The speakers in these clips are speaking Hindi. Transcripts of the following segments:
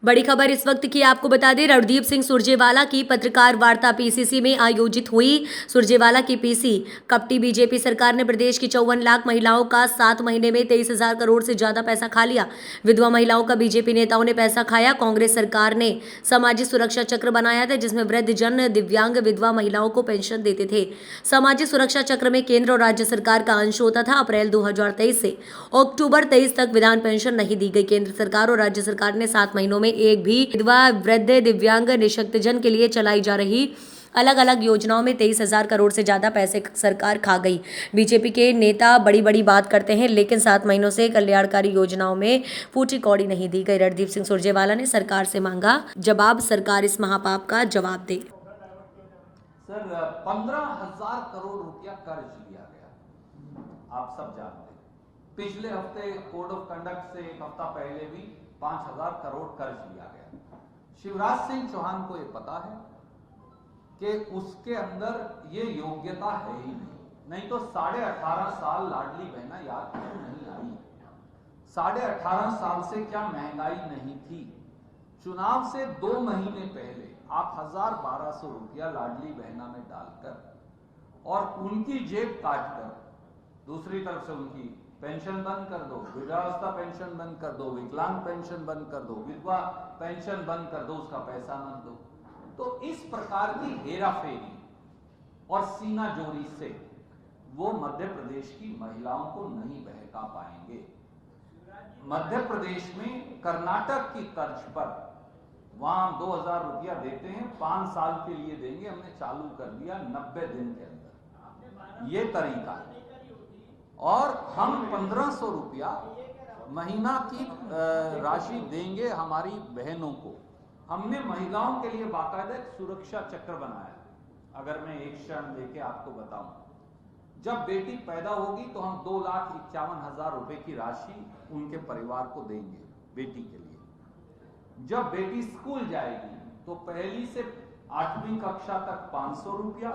बड़ी खबर इस वक्त की आपको बता दें, रणदीप सिंह सुरजेवाला की पत्रकार वार्ता पीसीसी में आयोजित हुई। सुरजेवाला की पीसी कपटी बीजेपी सरकार ने प्रदेश की 54 लाख महिलाओं का 7 महीने में 23,000 करोड़ से ज्यादा पैसा खा लिया। विधवा महिलाओं का बीजेपी नेताओं ने पैसा खाया। कांग्रेस सरकार ने सामाजिक सुरक्षा चक्र बनाया था, जिसमें वृद्ध जन, दिव्यांग, विधवा महिलाओं को पेंशन देते थे। सामाजिक सुरक्षा चक्र में केंद्र और राज्य सरकार का अंश होता था। अप्रैल 2023 से अक्टूबर 23 तक विधान पेंशन नहीं दी गई। केंद्र सरकार और राज्य सरकार ने 7 महीनों में एक भी विधवा, वृद्ध, दिव्यांग, निशक्तजन के लिए चलाई जा रही अलग अलग योजनाओं में 23,000 करोड़ से ज्यादा पैसे सरकार खा गई। बीजेपी के नेता बड़ी बड़ी बात करते हैं, लेकिन 7 महीनों से कल्याणकारी योजनाओं में फूटी कौड़ी नहीं दी गई। रणदीप सिंह सुरजेवाला ने सरकार से मांगा जवाब, सरकार इस महापाप का जवाब दे। सर, 15,000 करोड़ रुपया कर्ज लिया गया, आप सब जानते हैं। पिछले हफ्ते कोड ऑफ कंडक्ट से एक हफ्ता पहले भी 5,000 करोड़ कर्ज लिया गया। शिवराज सिंह चौहान को यह पता है कि उसके अंदर ये योग्यता है ही नहीं तो 18.5 साल लाडली बहना याद क्यों नहीं आई? 18.5 साल से क्या महंगाई नहीं थी? चुनाव से 2 महीने पहले आप 1,000-1,200 रुपया लाडली बहना में डालकर और उनकी जेब काटकर दूसरी तरफ से उनकी पेंशन बंद कर दो, वृद्धावस्था पेंशन बंद कर दो, विकलांग पेंशन बंद कर दो, विधवा पेंशन बंद कर दो, उसका पैसा मत दो। तो इस प्रकार की हेराफेरी और सीना जोरी से वो मध्य प्रदेश की महिलाओं को नहीं बहका पाएंगे। मध्य प्रदेश में कर्नाटक की तर्ज पर वहां 2,000 रुपया देते हैं, 5 साल के लिए देंगे, हमने चालू कर दिया 90 दिन के अंदर, ये तरीका है। और हम 1,500 रुपया महीना की राशि देंगे हमारी बहनों को। हमने महिलाओं के लिए बाकायदा एक सुरक्षा चक्र बनाया। अगर मैं एक क्षण लेके आपको बताऊं, जब बेटी पैदा होगी तो हम 2,51,000 रुपए की राशि उनके परिवार को देंगे बेटी के लिए। जब बेटी स्कूल जाएगी तो पहली से 8वीं कक्षा तक 500 रुपया,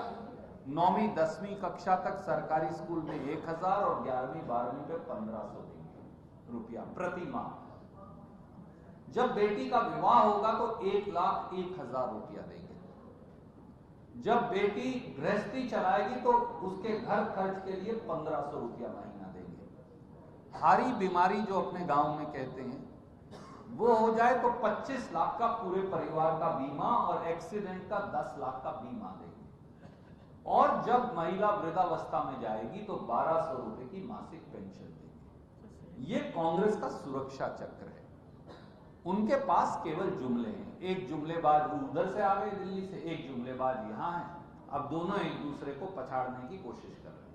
9वीं 10वीं कक्षा तक सरकारी स्कूल में 1,000 और 11वीं 12वीं पे 1,500 देंगे रुपया प्रति माह। जब बेटी का विवाह होगा तो 1,01,000 रुपया देंगे। जब बेटी गृहस्थी चलाएगी तो उसके घर खर्च के लिए 1,500 रुपया महीना देंगे। भारी बीमारी जो अपने गांव में कहते हैं वो हो जाए तो 25 लाख का पूरे परिवार का बीमा और एक्सीडेंट का 10 लाख का बीमा देंगे। और जब महिला वृद्धावस्था में जाएगी तो 1,200 रुपए की मासिक पेंशन देंगे। ये कांग्रेस का सुरक्षा चक्र है। उनके पास केवल जुमले हैं। एक जुमलेबाज उधर से आ गए दिल्ली से, एक जुमलेबाज यहां है। अब दोनों एक दूसरे को पछाड़ने की कोशिश कर रहे हैं।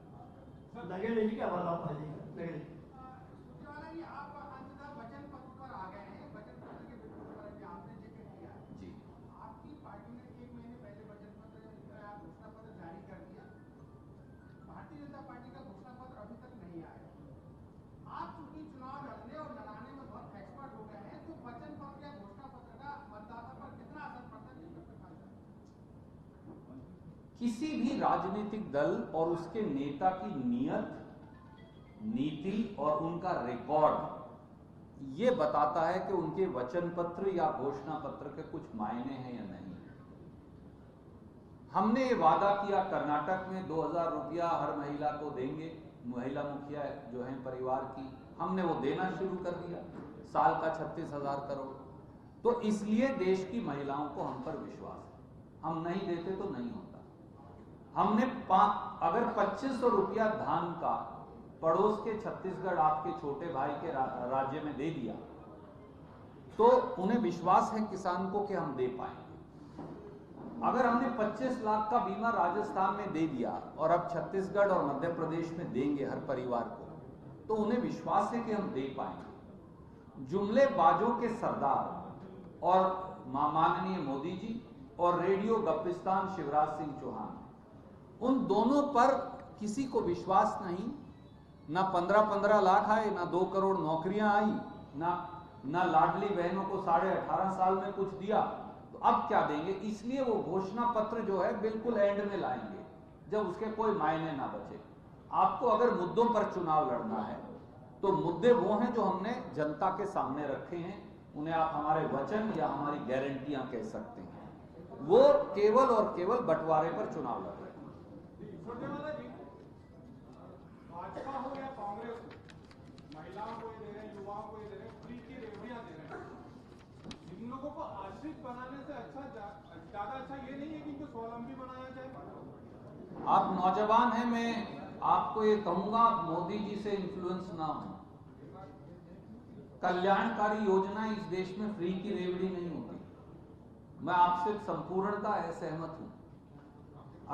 किसी भी राजनीतिक दल और उसके नेता की नीयत, नीति और उनका रिकॉर्ड ये बताता है कि उनके वचन पत्र या घोषणा पत्र के कुछ मायने हैं या नहीं। हमने ये वादा किया कर्नाटक में 2,000 रुपया हर महिला को देंगे, महिला मुखिया जो है परिवार की, हमने वो देना शुरू कर दिया, साल का 36,000 करोड़। तो इसलिए देश की महिलाओं को हम पर विश्वास है। हम नहीं देते तो नहीं होता। हमने अगर 2,500 रुपया धान का पड़ोस के छत्तीसगढ़ आपके छोटे भाई के राज्य में दे दिया तो उन्हें विश्वास है किसान को कि हम दे पाएंगे। अगर हमने 25 लाख का बीमा राजस्थान में दे दिया और अब छत्तीसगढ़ और मध्य प्रदेश में देंगे हर परिवार को, तो उन्हें विश्वास है कि हम दे पाएंगे। जुमलेबाजों के सरदार और माननीय मोदी जी और रेडियो गप्पिस्तान शिवराज सिंह चौहान, उन दोनों पर किसी को विश्वास नहीं। ना 15-15 लाख आए, ना 2 करोड़ नौकरियां आई, ना लाडली बहनों को 18.5 साल में कुछ दिया, तो अब क्या देंगे? इसलिए वो घोषणा पत्र जो है बिल्कुल एंड में लाएंगे, जब उसके कोई मायने ना बचे। आपको अगर मुद्दों पर चुनाव लड़ना है तो मुद्दे वो हैं जो हमने जनता के सामने रखे हैं, उन्हें आप हमारे वचन या हमारी गारंटियां कह सकते हैं। वो केवल और केवल बंटवारे पर चुनाव लड़ रहे हैं। सुरजेवाला जी, भाजपा हो या कांग्रेस हो, महिलाओं को ये दे रहे हैं, युवाओं को ये दे रहे हैं, फ्री की रेवड़ियां दे रहे हैं। इन लोगों को आश्रित बनाने से ज्यादा अच्छा ये नहीं है कि इनको स्वावलंबी बनाया जाए। आप नौजवान हैं, मैं आपको ये कहूंगा मोदी जी से इन्फ्लुएंस ना हो। कल्याणकारी योजनाएं इस देश में फ्री की रेवड़ी नहीं होती। मैं आपसे संपूर्णता असहमत हूं।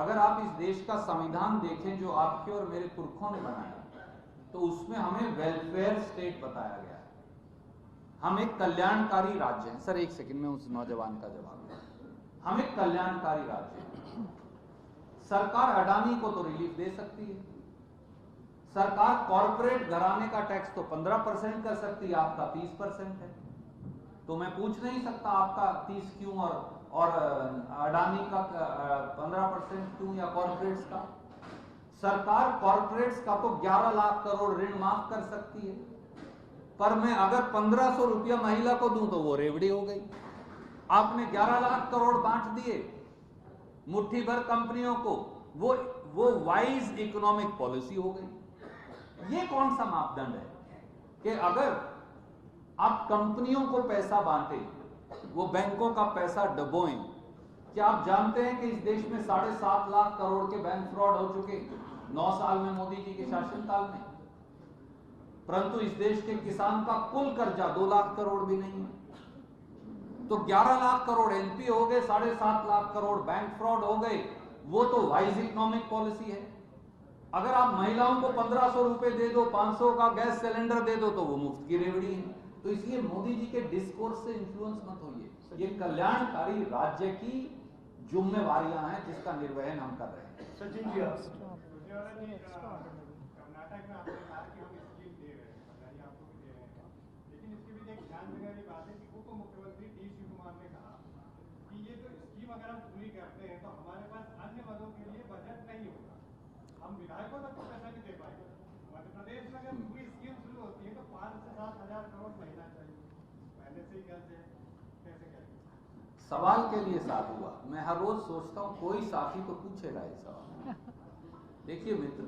अगर आप इस देश का संविधान देखें जो आपके और मेरे पुरखों ने बनाया, तो उसमें हमें वेलफेयर स्टेट बताया गया है। हम एक कल्याणकारी राज्य हैं। सर एक सेकंड में उस नौजवान का जवाब दूं। हम एक कल्याणकारी राज्य हैं। सरकार अडानी को तो रिलीफ दे सकती है। सरकार कॉर्पोरेट घराने का टैक्स तो 15% कर सकती है, आपका 30% है। तो मैं पूछ नहीं सकता आपका 30 क्यों और अडानी का 15% क्यों या कॉर्पोरेट्स का। सरकार कॉर्पोरेट्स का तो 11 लाख करोड़ ऋण माफ कर सकती है, पर मैं अगर 1500 रुपया महिला को दूं तो वो रेवड़ी हो गई। आपने 11 लाख करोड़ बांट दिए मुट्ठी भर कंपनियों को, वो वाइज इकोनॉमिक पॉलिसी हो गई। ये कौन सा मापदंड है कि अगर आप कंपनियों को पैसा बांटे, वो बैंकों का पैसा डबोएं। क्या आप जानते हैं कि इस देश में 7.5 लाख करोड़ के बैंक फ्रॉड हो चुके 9 साल में मोदी जी के शासनकाल में, परंतु इस देश के किसान का कुल कर्जा 2 लाख करोड़ भी नहीं है। तो 11 लाख करोड़ एनपी हो गए, 7.5 लाख करोड़ बैंक फ्रॉड हो गए। वो तो वाइज इकोनॉमिक पॉलिसी है। अगर आप महिलाओं को 1500 रुपए दे दो, 500 का गैस सिलेंडर दे दो, तो वो मुफ्त की रेवड़ी है। तो इसलिए मोदी जी के डिस्कोर्स से इन्फ्लुएंस मत होइए। ये कल्याणकारी राज्य की जिम्मेवारियां हैं जिसका निर्वहन हम कर रहे हैं। सचिन जी, कर्नाटक में आपने कहा कि हम स्कीम दे रहे हैं, बधाई आपको भी दे रहे हैं, लेकिन इसके भी एक ध्यान देने वाली बात है कि उप मुख्यमंत्री डी शिवकुमार ने कहा कि ये जो स्कीम अगर हम पूरी करते हैं तो हमारे पास अन्य पदों के लिए बजट नहीं होगा, हम विधायकों तक को पैसा नहीं दे पाएंगे। मध्य प्रदेश में अगर पूरी स्कीम शुरू होती है तो 5 से 7 हजार करोड़ महीना चाहिए, पहले से ही कहते हैं, कैसे करेंगे? सवाल के लिए साथ हुआ। मैं हर रोज सोचता हूं कोई साथी तो पूछेगा ये सवाल। देखिए मित्र,